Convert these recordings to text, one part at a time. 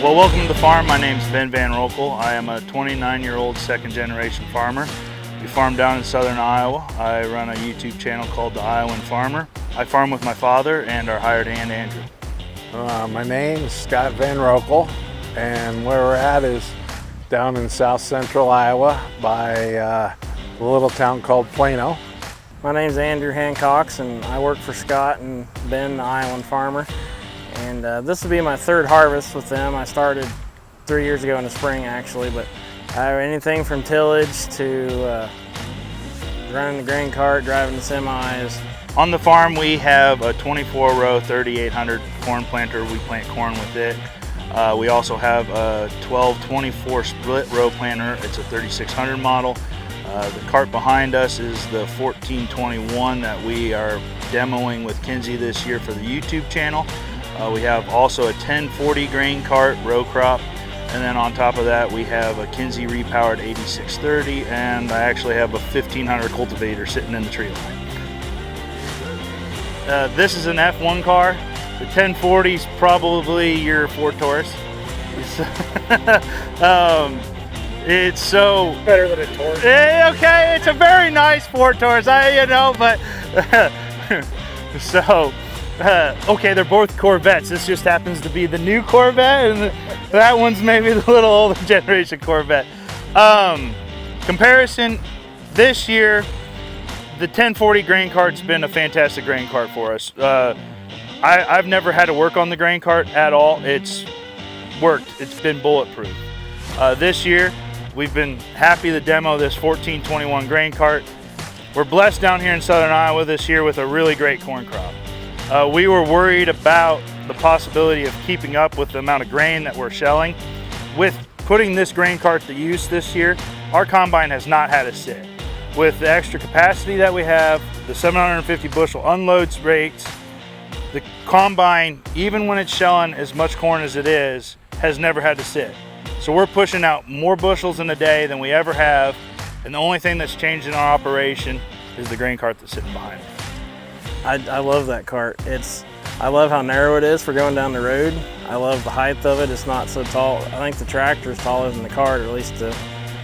Well, welcome to the farm. My name's Ben Van Rokel. I am a 29-year-old second-generation farmer. We farm down in southern Iowa. I run a YouTube channel called the IowANFarmer. I farm with my father and our hired hand, Andrew. My name's Scott Van Rokel, and where we're at is down in south central Iowa by a little town called Plano. My name's Andrew Hancox, and I work for Scott and Ben, the IowANFarmer. And this will be my third harvest with them. I started 3 years ago in the spring, actually, but anything from tillage to running the grain cart, driving the semis. On the farm, we have a 24-row 3800 corn planter. We plant corn with it. We also have a 12-24 split row planter. It's a 3600 model. The cart behind us is the 1421 that we are demoing with Kinze this year for the YouTube channel. We have also a 1040 grain cart, row crop, and then on top of that we have a Kinze repowered 8630, and I actually have a 1500 cultivator sitting in the tree line. This is an F1 car. The 1040 is probably your Ford Taurus. It's so Better than a Taurus. Okay, it's a very nice Ford Taurus, but so. Okay, they're both Corvettes. This just happens to be the new Corvette, and that one's maybe the little older generation Corvette. Comparison, this year, the 1040 grain cart's been a fantastic grain cart for us. I've never had to work on the grain cart at all. It's worked. It's been bulletproof. This year, we've been happy to demo this 1421 grain cart. We're blessed down here in southern Iowa this year with a really great corn crop. We were worried about the possibility of keeping up with the amount of grain that we're shelling. With putting this grain cart to use this year, our combine has not had to sit. With the extra capacity that we have, the 750 bushel unloads rates, the combine, even when it's shelling as much corn as it is, has never had to sit. So we're pushing out more bushels in a day than we ever have, and the only thing that's changed in our operation is the grain cart that's sitting behind it. I love that cart. I love how narrow it is for going down the road. I love the height of it. It's not so tall. I think the tractor is taller than the cart, or at least the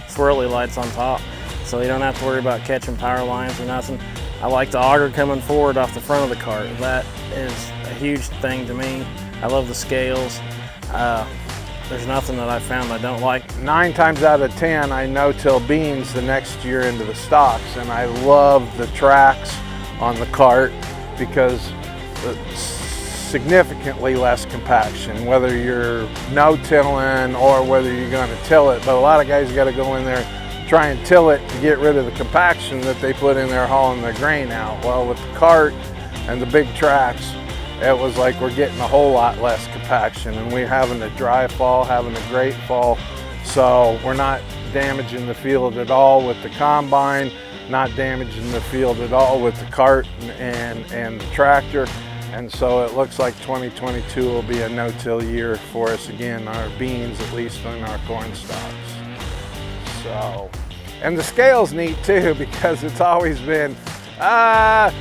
swirly lights on top. So you don't have to worry about catching power lines or nothing. I like the auger coming forward off the front of the cart. That is a huge thing to me. I love the scales. There's nothing that I found I don't like. 9 times out of 10, I no-till beans the next year into the stalks, and I love the tracks on the cart because significantly less compaction, whether you're no-tilling or whether you're going to till it. But a lot of guys got to go in there, try and till it to get rid of the compaction that they put in there hauling their grain out. Well, with the cart and the big tracks, it was like we're getting a whole lot less compaction, and we're having a dry fall, having a great fall. So we're not damaging the field at all with the combine, not damaging the field at all with the cart and the tractor. And so it looks like 2022 will be a no-till year for us again, our beans, at least in our corn stalks. So, and the scale's neat too, because it's always been, that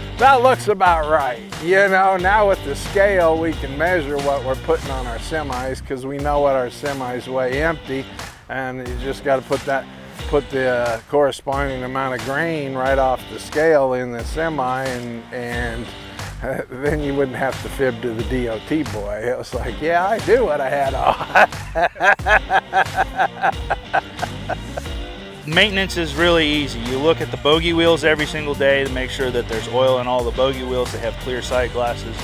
looks about right. Now with the scale, we can measure what we're putting on our semis, because we know what our semis weigh empty, and you just got to put the corresponding amount of grain right off the scale in the semi, and then you wouldn't have to fib to the DOT boy. It was like, yeah, I do what I had on. Maintenance is really easy. You look at the bogey wheels every single day to make sure that there's oil in all the bogey wheels. They have clear sight glasses.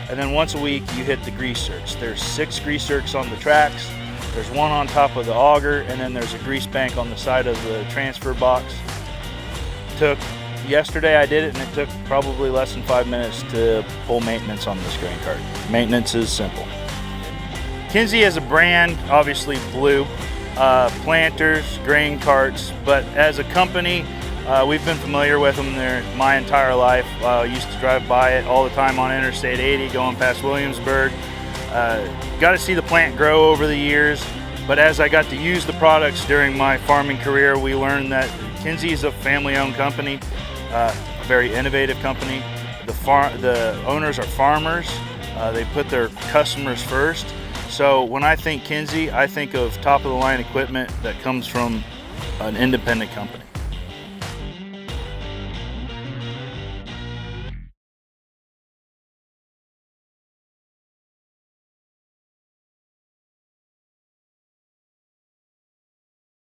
And then once a week you hit the grease zerks. There's 6 grease zerks on the tracks. There's one on top of the auger, and then there's a grease bank on the side of the transfer box. Yesterday I did it, and it took probably less than 5 minutes to pull maintenance on this grain cart. Maintenance is simple. Kinze as a brand, obviously blue, planters, grain carts, but as a company, we've been familiar with them my entire life. Used to drive by it all the time on Interstate 80 going past Williamsburg. Got to see the plant grow over the years, but as I got to use the products during my farming career, we learned that Kinze is a family-owned company, a very innovative company. The owners are farmers. They put their customers first. So when I think Kinze, I think of top of the line equipment that comes from an independent company.